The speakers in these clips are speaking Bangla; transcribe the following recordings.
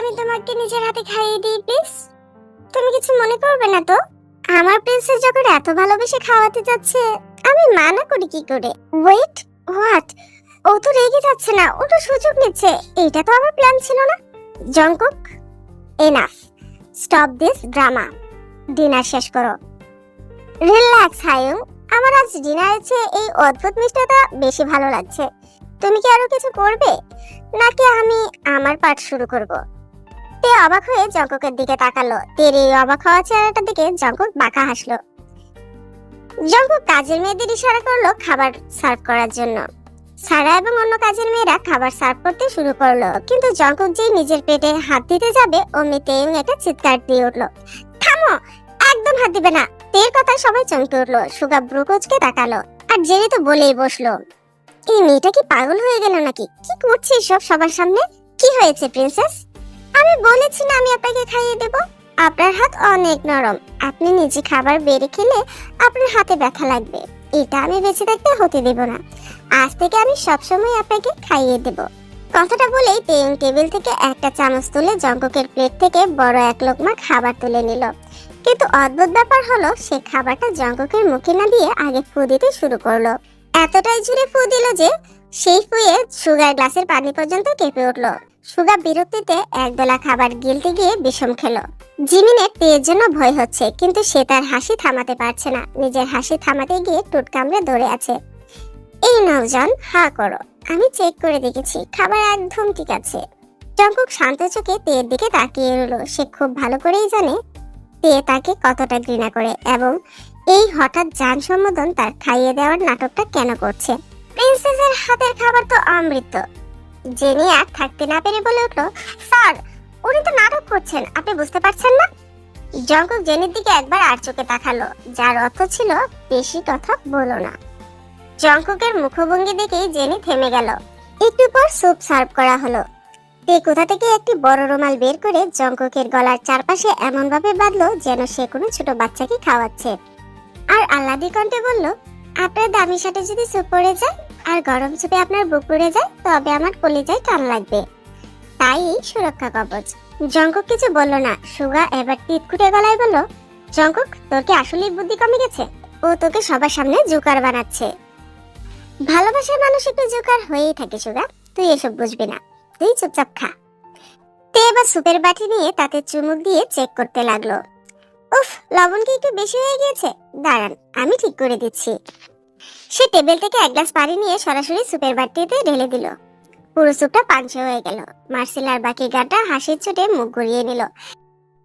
আমি তোমাকে নিজের হাতে খাইয়ে দিই প্লিজ? তুমি কিছু মনে করবে না তো? আমার প্রিন্সেস যখন এত ভালোবেসে খাওয়াতে যাচ্ছে, আমি মানা করি কি করে? Wait, what? ও তো রেগে যাচ্ছে না, ও তো সুযোগ নিচ্ছে। এটা তো আমার প্ল্যান ছিল না। Jungkook, enough, stop this drama. Dinner শেষ করো। রিল্যাক্স হায়ুং, আমার আজ ডিনারের চেয়ে এই অদ্ভুত মিষ্টিটা বেশি ভালো লাগছে। তুমি কি আরো কিছু করবে, নাকি আমি আমার পার্ট শুরু করব? তে অবাক হয়ে জংকুকের দিকে তাকালো। তের এই অবাক হওয়া চেহারাটার দিকে জংকুক বাঁকা হাসলো। জংকুক কাজের মেয়েদের ইশারা করলো খাবার সার্ভ করার জন্য। সারা এবং অন্য কাজের মেয়েরা খাবার সার্ভ করতে শুরু করলো, কিন্তু জংকুক যে নিজের পেটে হাত দিতে যাবে অমনি তেইং একটা চিৎকার দিয়ে উঠলো। থামো, একদম হাত দিবে না। তের কথায় সবাই চমকে উঠলো। সুগা ব্রুকোচকে তাকালো, আর জেনি তো বলেই বসলো, এই মেয়েটা কি পাগল হয়ে গেল নাকি? কি করছে সব সবার সামনে? কি হয়েছে প্রিন্সেস? আমি বলেছি না আমি আপনাকে খাইয়ে দেব। আপনার হাত অনেক নরম, আপনি নিজে খাবার বেড়ে খেলে আপনার হাতে ব্যথা লাগবে। এটা আমি বেঁচে থাকতে হতে দেব না। আজ থেকে আমি সবসময় আপনাকে খাইয়ে দেব। কথাটা বলেই তেইং টেবিল থেকে একটা চামচ তুলে জংকুকের প্লেট থেকে বড় এক লোকমা খাবার তুলে নিল। কিন্তু অদ্ভুত ব্যাপার হলো, সে খাবারটা জংকুকের মুখে না দিয়ে আগে ফু দিতে শুরু করলো। এতটাই জোরে ফু দিল যে সেই ফুয়ে সুগার গ্লাসের পানি পর্যন্ত কেঁপে উঠলো। সুগা বিরক্তিতে একবেলা খাবার গিলতে গিয়ে বিষম খেলো। জিমিনের তেয়ের জন্য ভয় হচ্ছে, কিন্তু সে তার হাসি থামাতে পারছে না। নিজের হাসি থামাতে গিয়ে টুট কামড়ে ধরে আছে। এই নাও জন, হা করো। আমি চেক করে দেখেছি, খাবার একদম ঠিক আছে। জংকুক শান্ত চোখে তেয়ের দিকে তাকিয়ে রইল। সে খুব ভালো করেই জানে তে তাকে কতটা ঘৃণা করে এবং এই হঠাৎ জান সম্বোধন তার খাইয়ে দেওয়ার নাটকটা কেন করছে। প্রিন্সেসের হাতের খাবার তো অমৃত। জেনি আর থাকতে না পেরে বলে উঠলো, স্যার উনি তো নাটক করছেন, আপনি বুঝতে পারছেন না? জংকুক জেনির দিকে একবার আর চোখে তাকালো, যার অর্থ ছিল বেশি কথা বলো না। জংকুকের মুখভঙ্গি দেখেই জেনি থেমে গেল। একটু পর স্যুপ সার্ভ করা হলো। তে কোথা থেকে একটি বড় রুমাল বের করে জংকুকের গলার চারপাশে এমন ভাবে বাঁধলো যেন সে কোনো ছোট বাচ্চাকে খাওয়াচ্ছে। আর আহ্লাদি কণ্ঠে বলল, আপনার দামির সাথে যদি স্যুপ পড়ে যায় আর গরম স্যুপে আপনার বুক পুড়ে যায়, তবে আমার কলিজায় টান লাগবে। তাই সুরক্ষা কবচ। জংকুক কিছু বলল না। সুগা এবার টিটকুটে গলায় বলল, জংকুক, তোর কি আসলেই বুদ্ধি কমে গেছে? ও তোকে সবার সামনে জোকার বানাচ্ছে। ভালোবাসার মানুষ একটু জোকার হয়েই থাকে সুগা, তুই এসব বুঝবি না। তুই চুপচাপ খা। তে এবার সুপের বাটি নিয়ে তাতে চুমুক দিয়ে চেক করতে লাগলো। উফ, লবণ কি একটু বেশি হয়ে গিয়েছে? দাঁড়ান, আমি ঠিক করে দিচ্ছি। সে টেবিল থেকে এক গ্লাস পানি নিয়ে সরাসরি সুপের বাটিতে ঢেলে দিল। পুরো সুপটা পাঞ্চে হয়ে গেল। মার্সেলার বাকি গাটা হাসির চোটে মুখ ঘুরিয়ে নিল।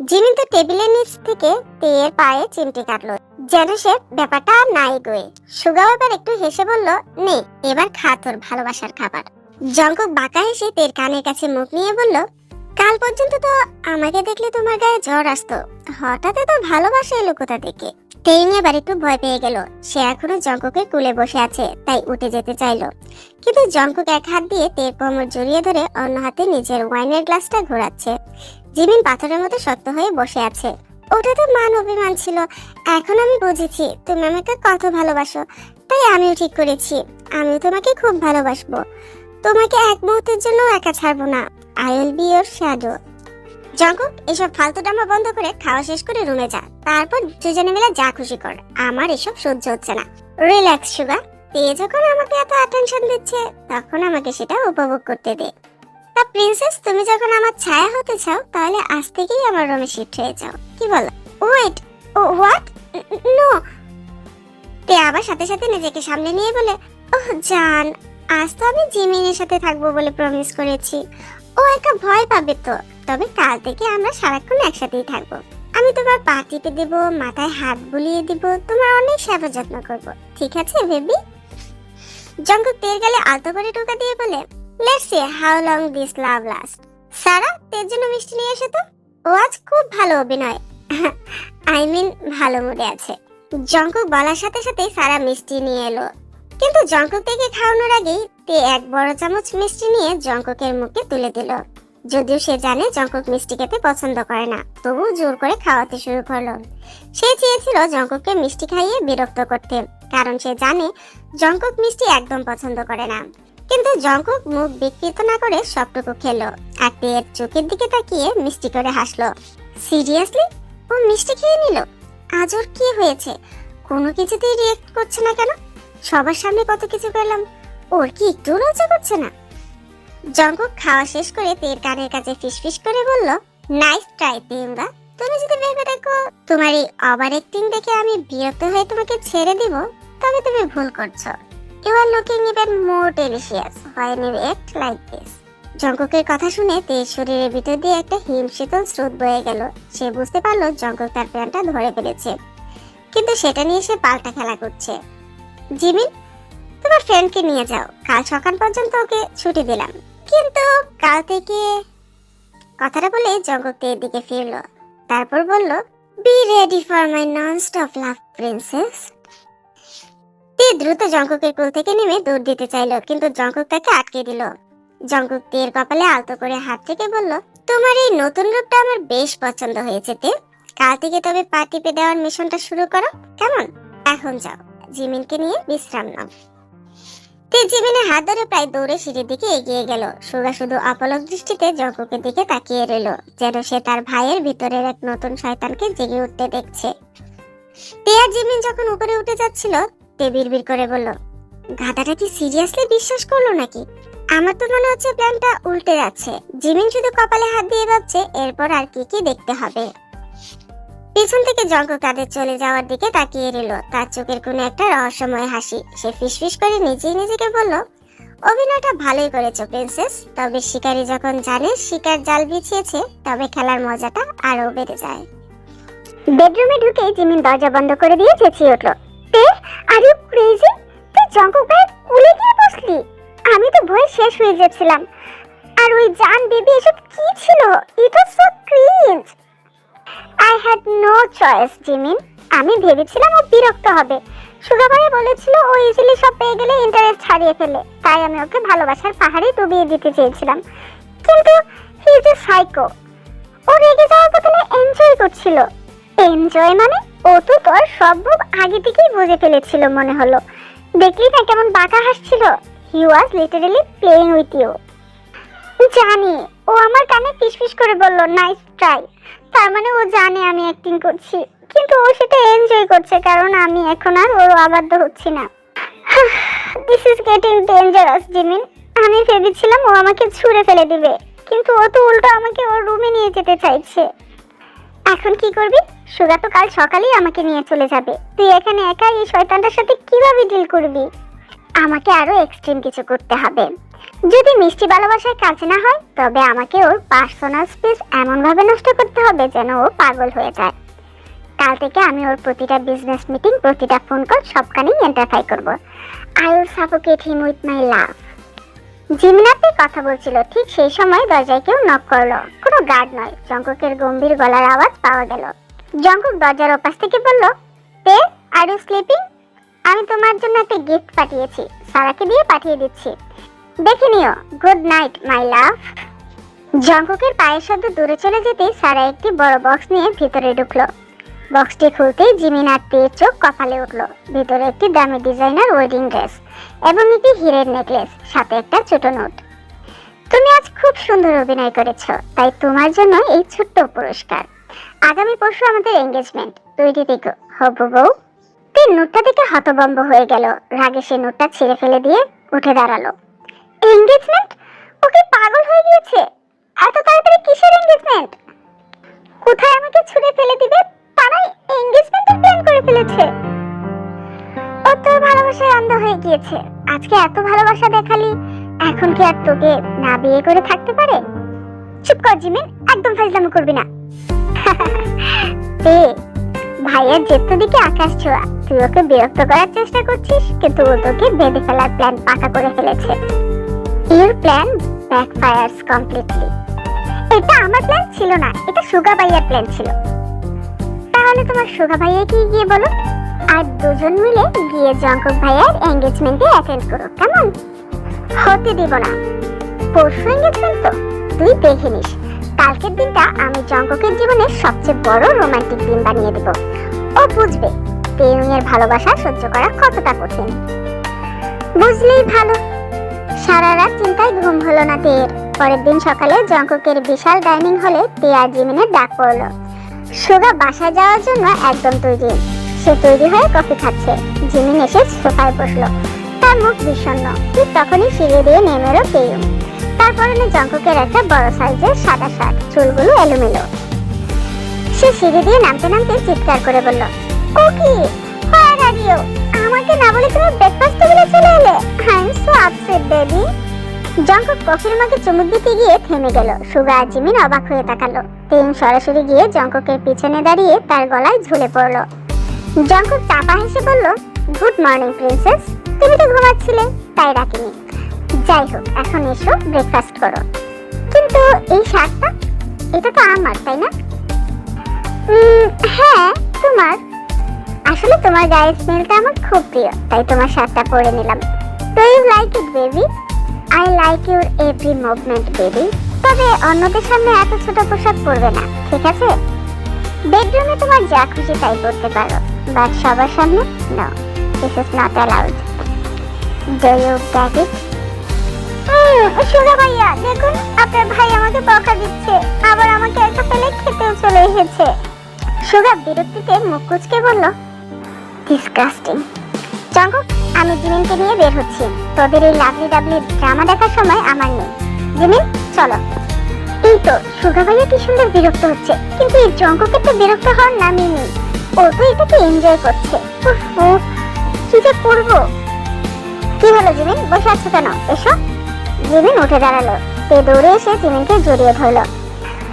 জিমিন তো টেবিলের নিচ থেকে তেয়ের পায়ে চিমটে কাটলো, যেন সে ব্যাপারটা আর নাই গোয়ে। সুগা এবার একটু হেসে বলল, নে এবার খা তোর ভালোবাসার খাবার। জংকুক বাঁকা হেসে তের কানের কাছে মুখ নিয়ে বলল, কাল পর্যন্ত তো আমাকে দেখলে তোমার গায়ে জ্বর আসতো, হঠাৎ তো ভালোবাসা এলো কোথা থেকে? তেইং এবার একটু ভয় পেয়ে গেল। সে এখনো জংকুকের কুলে বসে আছে, তাই উঠে যেতে চাইলো। কিন্তু জংকুক এক হাত দিয়ে তের কোমর জড়িয়ে ধরে অন্য হাতে নিজের ওয়াইনের গ্লাসটা ঘোরাচ্ছে। জিমিন পাথরের মতো শক্ত হয়ে বসে আছে। ওটা তো মান অভিমান ছিল, এখন আমি বুঝেছি তুমি আমাকে কত ভালোবাসো। তাই আমিও ঠিক করেছি, আমিও তোমাকে খুব ভালোবাসবো। তোমাকে এক মুহূর্তের জন্য একা ছাড়বো না। I will be your shadow. Jungkook, এসব ফালতু ড্রামা বন্ধ করে খাওয়া শেষ করে রুমে যা, তারপর দুজনে মিলে যা খুশি কর। আমার এসব সহ্য হচ্ছে না। রিল্যাক্স সুগা, তে যখন আমাকে এত অ্যাটেনশন দিচ্ছে তখন আমাকে সেটা উপভোগ করতে দে। তা প্রিন্সেস, তুমি যখন আমার ছায়া হতে চাও তাহলে আজ থেকেই আমার রুমে শিফট হয়ে যাও, কি বলো? Wait, what? নো। তে আবার সাথে সাথে নিজেকে সামনে নিয়ে বলে, ওহ জান, আজ তো আমি জিমিনের সাথে থাকবো বলে প্রমিস করেছি। ও একা ভয় পাবে তো, তবে কাল থেকে আমরা সারাক্ষণ একসাথেই থাকবো। আমি তোমার পা টিপে দেবো, মাথায় হাত বুলিয়ে দিব, তোমার অনেক সেবা যত্ন করবো, ঠিক আছে বেবি? জংকুক তের গালে আলতো করে টোকা দিয়ে বলে, let's see how long this love last. সারা, তের জন্য মিষ্টি নিয়ে এসো তো। ও আজ খুব ভালো অভিনয়, আই মিন ভালো মুডে আছে। জংকুক বলার সাথে সাথে সারা মিষ্টি নিয়ে এলো। কিন্তু জংকুক থেকে খাওয়ানোর আগেই তে এক বড় চামচ মিষ্টি নিয়ে জংকুকের মুখে তুলে দিল। যদিও সে জানে জংকুক মিষ্টি খেতে পছন্দ করে না, তবুও জোর করে খাওয়াতে শুরু করলো। সে চেয়েছিল জংকুককে মিষ্টি খাইয়ে বিরক্ত করতে, কারণ সে জানে জংকুক মিষ্টি একদম পছন্দ করে না। কিন্তু জঙ্কুক মুখ বিকৃত না করে সবটুকু খেলো আর তের চোখের দিকে তাকিয়ে মিষ্টি করে হাসলো। সিরিয়াসলি ও মিষ্টি খেয়ে নিল? আজ ওর কি হয়েছে? কোনো কিছুতেই রিয়েক্ট করছে না কেন? সবার সামনে কত কিছু করলাম, ওর কি একটু লজ্জা করছে না? জঙ্কুক খাওয়া শেষ করে তের কানের কাছে ফিসফিস করে বলল, নাইস ট্রাই তেঙ্গা। তুমি যদি ভেবে দেখো তোমার এই ওভার অ্যাক্টিং দেখে আমি বিরক্ত হয়ে তোমাকে ছেড়ে দিব, তবে তুমি ভুল করছো। You are looking even more delicious when you act like this. জঙ্কুকের কথা শুনে তের শরীরের ভিতর দিয়ে একটা হিমশীতল স্রোত বয়ে গেল। সে বুঝতে পারলো জঙ্কুক তার প্যান্টটা ধরে ফেলেছে, কিন্তু সেটা নিয়ে সে পাল্টা খেলা করছে। জিমিন, তোমার ফ্রেন্ডকে নিয়ে যাও, কাল সকাল পর্যন্ত ওকে ছুটি দিলাম। কিন্তু কাল থেকে, কথাটা বলে জঙ্কুক তের দিকে ফিরলো। তারপর বলল, be ready for my non stop love princess. Tae দ্রুত জঙ্কুকের কোল থেকে নেমে দৌড় দিতে চাইলো, কিন্তু জঙ্কুক তাকে আটকে দিল। জঙ্কুক তের কপালে আলতো করে হাত থেকে বলল, তোমার এই নতুন রূপটা আমার বেশ পছন্দ হয়েছে তে। কাল থেকে তবে পা টিপে দেওয়ার মিশনটা শুরু করো, কেমন? এখন যাও, জিমিনকে নিয়ে বিশ্রাম নাও। তে জিমিনের হাত ধরে প্রায় দৌড়ে সিঁড়ির দিকে এগিয়ে গেল। সুগা শুধু অপলক দৃষ্টিতে জঙ্কুকের দিকে তাকিয়ে রইল, যেন সে তার ভাইয়ের ভিতরের এক নতুন শয়তানকে জেগে উঠতে দেখছে। তে আর জিমিন যখন উপরে উঠে যাচ্ছিল, তে বিড়বিড় করে বলল, গাধাটা কি সিরিয়াসলি বিশ্বাস করলো নাকি? আমার তো মনে হচ্ছে প্ল্যানটা উল্টে যাচ্ছে। জিমিন শুধু কপালে হাত দিয়ে ভাবছে এরপর আর কি কি দেখতে হবে। পিছন থেকে জঙ্কুক তাদের চলে যাওয়ার দিকে তাকিয়ে রইল, তার চোখের কোণে একটা রহস্যময় হাসি। সে ফিসফিস করে নিজেই নিজেকে বলল, অভিনয়টা ভালোই করেছো প্রিন্সেস, তবে শিকারী যখন জানে শিকার জাল বিছিয়েছে, তবে খেলার মজাটা আরো বেড়ে যায়। বেডরুমে ঢুকে জিমিন দরজা বন্ধ করে দিয়ে চেঁচিয়ে উঠল, তে আর ইউ ক্রেজি? তুই জঙ্কুক ভাইয়ের কোলে গিয়ে বসলি? আমি তো ভয়ে শেষ হয়ে যাচ্ছিলাম। আর ওই জান বেবি এসব কি ছিল? It was so cringe. I had no choice Jimin. আমি ভেবেছিলাম ও বিরক্ত হবে। সুগা ভাই বলেছিল ও ইজিলি সব পেয়ে গেলে ইন্টারেস্ট হারিয়ে ফেলে, তাই আমি ওকে ভালোবাসার পাহাড়ে ডুবিয়ে দিতে চেয়েছিলাম। কিন্তু হি ইজ এ সাইকো। ও রেগে যাওয়ার বদলে এনজয় করছিল। এনজয় মানে? ও তো তোর সব মুভ আগে থেকেই বুঝে ফেলেছিল মনে হলো। দেখলি না কেমন বাঁকা হাসছিল? হি ওয়াজ লিটারালি প্লেইং উইথ ইউ। জানি, ও আমার কানে ফিসফিস করে বলল, নাইস ট্রাই। তার মানে ও জানে আমি অ্যাক্টিং করছি, কিন্তু ও সেটা এনজয় করছে, কারণ আমি এখন আর ওর অবাধ্য হচ্ছি না। This is getting dangerous Jimin. আমি ভেবেছিলাম ও আমাকে ছুঁড়ে ফেলে দিবে, কিন্তু ও তো উল্টো আমাকে ওর রুমে নিয়ে যেতে চাইছে। এখন কি করবি? সুগা তো কাল সকালেই আমাকে নিয়ে চলে যাবে। তুই এখানে একা এই শয়তানটার সাথে কিভাবে ডিল করবি? আমাকে আরো এক্সট্রিম কিছু করতে হবে। যদি মিষ্টি ভালোবাসায় কাজ না হয়, তবে আমাকে ওর পার্সোনাল স্পেস এমন ভাবে নষ্ট করতে হবে যেন ও পাগল হয়ে যায়। কাল থেকে আমি ওর প্রতিটা বিজনেস মিটিং, প্রতিটা ফোন কল সবখানেই ইন্টারফেয়ার করব। I will suffocate him with my love. জিমিনাতে কথা বলছিল, ঠিক সেই সময় দরজায় কেউ নক করলো। কোনো গার্ড নয়, জঙ্কুকের গম্ভীর গলার আওয়াজ পাওয়া গেল। জঙ্কুক দরজার ওপাশ থেকে বলল, তে আর ইউ স্লিপিং? আমি তোমার জন্য একটা গিফট পাঠিয়েছি, সারাকে দিয়ে পাঠিয়ে দিচ্ছি, দেখে নিও। গুড নাইট মাই লাভ। জঙ্কুকের পায়ের শব্দ দূরে চলে যেতেই সারা একটি বড় বক্স নিয়ে ভিতরে ঢুকলো। বক্সটি খুলতেই জিমিন আর তের চোখ কপালে উঠলো। ভিতরে একটি দামি ডিজাইনার ওয়েডিং ড্রেস এবং একটি হীরের নেকলেস, সাথে একটা ছোট নোট। তুমি আজ খুব সুন্দর অভিনয় করেছো, তাই তোমার জন্য এই ছোট্ট পুরস্কার। আগামী পরশু আমাদের এঙ্গেজমেন্ট, তৈরি থেকো হবু বউ। তের নোটটা দেখে হতভম্ব হয়ে গেল। রাগে সে নোটটা ছিঁড়ে ফেলে দিয়ে উঠে দাঁড়ালো। এঙ্গেজমেন্ট? ওকে পাগল হয়ে গিয়েছে? এত তাড়াতাড়ি কিসের এঙ্গেজমেন্ট? কোথায় আমাকে ছুঁড়ে ফেলে দিবে? তারাই এঙ্গেজমেন্টের প্ল্যান করে ফেলেছে। ও তোর ভালোবাসায় অন্ধ হয়ে গিয়েছে। আজকে এত ভালোবাসা দেখালি, এখন কি আর তোকে না বিয়ে করে থাকতে পারে? চুপ কর জিমিন, একদম ফাজলামো করবি না। ভাইয়ের জেত্ত দিকে আকাশ ছোঁয়া। তুই ওকে বিরক্ত করার চেষ্টা করছিস, কিন্তু ও তোকে বেঁধে ফেলার প্ল্যান পাকা করে ফেলেছে। Your plan backfires completely. এটা আমার প্ল্যান ছিল না, এটা সুগা ভাইয়ার প্ল্যান ছিল। তাহলে তোমার সুগা ভাইয়াকে গিয়ে বলো, আর দুজন মিলে গিয়ে জঙ্কুক ভাইয়ার এঙ্গেজমেন্টে অ্যাটেন্ড করো, কেমন? হতে দিব না। পরশু এঙ্গেজমেন্ট তো, তুই দেখে নিস। কালকের দিনটা আমি জঙ্কুকের জীবনের সবচেয়ে বড় রোমান্টিক দিন বানিয়ে দেব। ও বুঝবে তেউং এর ভালোবাসা সহ্য করা কতটা কঠিন। বুঝলেই ভালো। সারা রাত চিন্তায় ঘুম হলো না তের। পরের দিন সকালে জঙ্কুকের বিশাল ডাইনিং হলে তে আর জিমিনের ডাক পড়লো। সুগা বাসায় যাওয়ার জন্য একদম তৈরি। সে তৈরি হয়ে কফি খাচ্ছে। জিমিন এসে সোফায় বসলো, তার মুখ বিষণ্ণ। ঠিক তখনই সিঁড়ি দিয়ে নেমে এলো তেয়ুম। তার পরনে জঙ্কুকের একটা বড় সাইজের সাদা শার্ট, চুলগুলো এলোমেলো। সে সিঁড়ি দিয়ে নামতে নামতে চিৎকার করে বলল, কুকি, হোয়ার আর ইউ? আমাকে না বলে তুমি ব্রেকফাস্ট টেবিলে চলে এলে। I am so upset baby. Jungkook কফির মগে চুমুক দিতে গিয়ে থেমে গেল। সুগা আর জিমিন অবাক হয়ে তাকালো। তেয়ুম সরাসরি গিয়ে জঙ্কুকের পিছনে দাঁড়িয়ে তার গলায় ঝুলে পড়লো। জঙ্কুক চাপা হেসে বলল, গুড মর্নিং প্রিন্সেস। তুমি তো ঘুমাচ্ছিলে, তাই ডাকিনি। যাই হোক, এখন এসো ব্রেকফাস্ট করো। কিন্তু এই শার্টটা, এটা তো আমার, তাই না? হ্যাঁ তোমার। আসলে তোমার গায়ের স্মেলটা আমার খুব প্রিয়, তাই তোমার শার্টটা পরে নিলাম। Do you like it baby? I like your every movement baby. তবে অন্যদের সামনে এত ছোট পোশাক পরবে না, ঠিক আছে? বেডরুমে তোমার যা খুশি তাই পরতে পারো, বাট সবার সামনে no, this is not allowed. Do you get it? Suga ভাইয়া, দেখুন আপনার ভাই আমাকে বকা দিচ্ছে, আবার আমাকে একটা পেলে খেতেও চলে এসেছে। সুগা বিরক্তিতে মুখ কুঁচকে বলল, ডিসগাস্টিং। জঙ্কুক, আমি জিমিনকে নিয়ে বের হচ্ছি। তোদের এই লাভলি ডাবলি ড্রামা দেখার সময় আমার নেই। জিমিন, চলো। এই তো সুগা ভাইয়া কি সুন্দর বিরক্ত হচ্ছে, কিন্তু এই জঙ্কুকের তো বিরক্ত হওয়ার নামই নেই। ও তো এটাকে এনজয় করছে। কি যে করবো। কি হলো জিমিন, বসে আছো কেন? এসো। জিমিন উঠে দাঁড়ালো। তে দৌড়ে এসে জিমিনকে জড়িয়ে ধরলো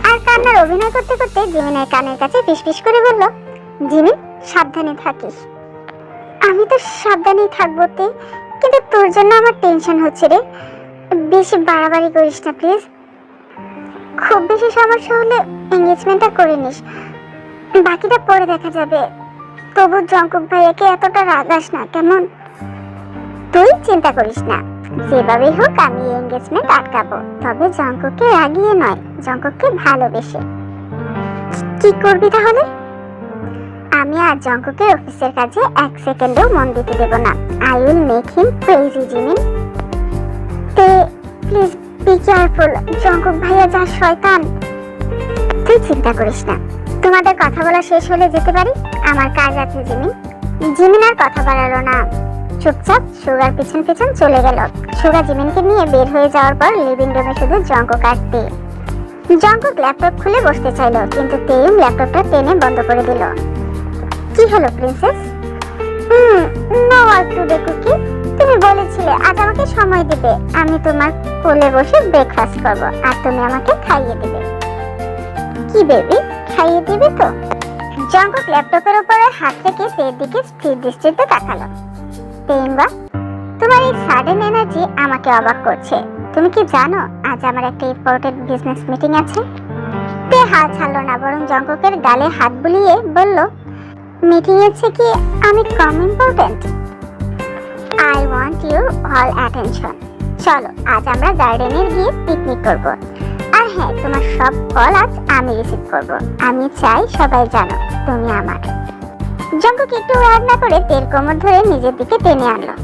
আর কান্নার অভিনয় করতে করতে জিমিনের কানের কাছে ফিসফিস করে বলল, জিমিন, সাবধানে থাকিস। আমি তো সাবধানেই থাকবো তে, কিন্তু তোর জন্য আমার টেনশন হচ্ছে রে। বেশি বাড়াবাড়ি করিস না প্লিজ। খুব বেশি সমস্যা হলে এঙ্গেজমেন্টটা করে নিস, বাকিটা পরে দেখা যাবে। তবু জঙ্কুক ভাইয়াকে এতটা রাগাস না কেমন? তুই চিন্তা করিস না, যেভাবেই হোক আমি এঙ্গেজমেন্ট আটকাবো, তবে জঙ্কুককে রাগিয়ে নয়, জঙ্কুককে ভালোবেসে। কি করবি তাহলে? আমি আর জঙ্কুকের অফিসের কাজে এক সেকেন্ডও মন দিতে দেব না। I will make him crazy Jimin. Tae please be careful, Jungkook ভাইয়া যা শয়তান। তুই চিন্তা করিস না, তোমাদের কথা বলা শেষ হলে যেতে পারি, আমার কাজ আছে জিমিন। জিমিন আর কথা বাড়ালো না, চুপচাপ সুগার পিছন পিছন চলে গেল। সুগা জিমিনকে নিয়ে বের হয়ে যাওয়ার পর লিভিং রুমে শুধু জঙ্কুক আর তে। জঙ্কুক ল্যাপটপ খুলে বসতে চাইলো, কিন্তু তেয়ুম ল্যাপটপটা টেনে বন্ধ করে দিল। কি হলো princess? No work today Kookie. তুমি বলেছিলে আজ আমাকে সময় দিবে, আমি তোমার কোলে বসে ব্রেকফাস্ট করব আর তুমি আমাকে খাইয়ে দিবে। কি বেবি, খাইয়ে দিবে তো? জঙ্কুক ল্যাপটপের উপরে হাত রেখে তের দিকে স্থির দৃষ্টিতে তাকালো। তেইম্বা, তোমার এই সাডেন এনার্জি আমাকে অবাক করছে। তুমি কি জানো আজ আমার একটা ইম্পর্টেন্ট বিজনেস মিটিং আছে? তে হাল ছাড়লো না, বরং জঙ্কুকের গালে হাত বুলিয়ে বলল, মিটিং আছে কি আমি কম important? I want your all attention. চলো আজ আমরা গার্ডেনে গিয়ে পিকনিক করব। আর হ্যাঁ, তোমার সব কল আজ আমি রিসিভ করব। আমি চাই সবাই জানো তুমি আমার। জঙ্কুক একটু ওয়ার্ড না করে তের কোমর ধরে নিজের দিকে টেনে আনলো।